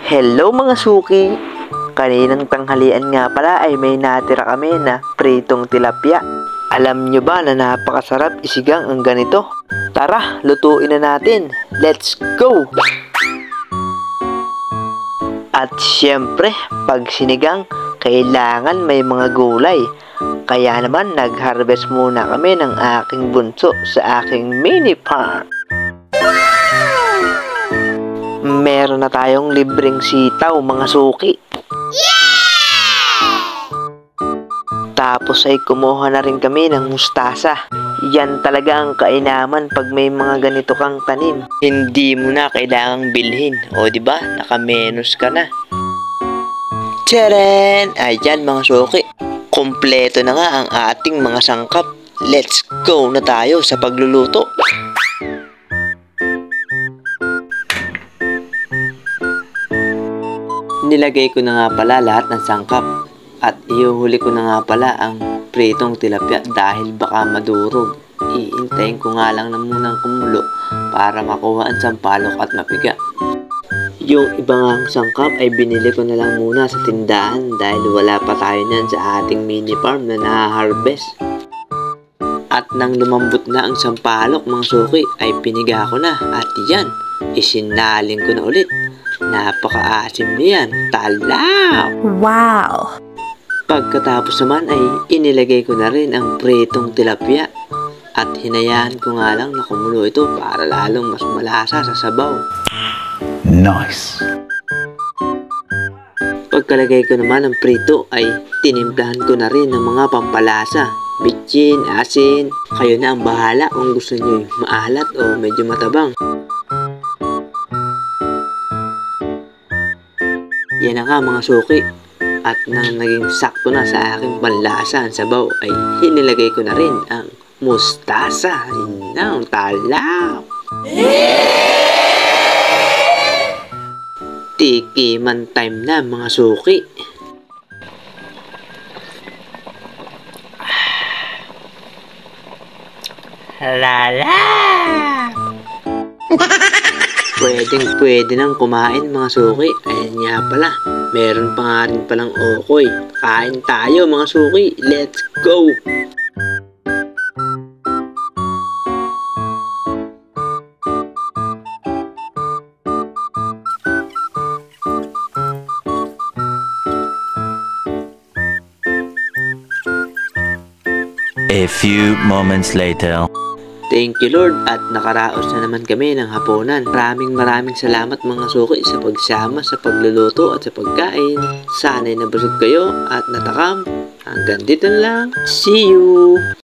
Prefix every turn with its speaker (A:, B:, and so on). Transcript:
A: Hello mga suki! Kaninang tanghalian nga pala ay may natira kami na pritong tilapia. Alam nyo ba na napakasarap isigang ang ganito? Tara, lutuin na natin! Let's go! At syempre, pag sinigang, kailangan may mga gulay. Kaya naman nag-harvest muna kami ng aking bunso sa aking mini farm. Meron na tayong libreng sitaw mga suki. Tapos ay kumuha na rin kami ng mustasa. Yan talaga ang kainaman pag may mga ganito kang tanim. Hindi mo na kailangang bilhin. O diba, nakamenos ka na. Tcharan! Ayan mga suki. Kompleto na nga ang ating mga sangkap. Let's go na tayo sa pagluluto. Nilagay ko na nga pala lahat ng sangkap at ihuhuli ko na nga pala ang pritong tilapia dahil baka madurog. Iintayin ko nga lang na munang kumulo para makuha ang sampalok at mapiga. Yung ibang sangkap ay binili ko na lang muna sa tindahan dahil wala pa tayo niyan sa ating mini farm na na-harvest. At nang lumambot na ang sampalok mga suki ay piniga ko na at yan, isinaling ko na ulit. Napaka-asim niyan. Talaw!
B: Wow!
A: Pagkatapos naman ay inilagay ko na rin ang pritong tilapia at hinayaan ko nga lang na kumulo ito para lalong mas malasa sa sabaw.
C: Nice!
A: Pagkalagay ko naman ng prito ay tinimplahan ko na rin ng mga pampalasa. Bitchin, asin, kayo na ang bahala kung gusto nyo maalat o medyo matabang. Yan na nga mga suki. At nang naging sakto na sa aking panlasa ang sabaw ay hinilagay ko na rin ang mustasa. Inang talaw! Tikiman time na mga suki. Lala! Pwede nang kumain mga suki. Ayan nga pala, meron pa nga rin palang okoy. Kain tayo mga suki. Let's go!
C: A few moments later.
A: Thank you Lord at nakaraos na naman kami ng hapunan. Maraming salamat mga suki sa pagsama sa pagluluto at sa pagkain. Sana'y nabusog kayo at natakam. Hanggang dito lang. See you!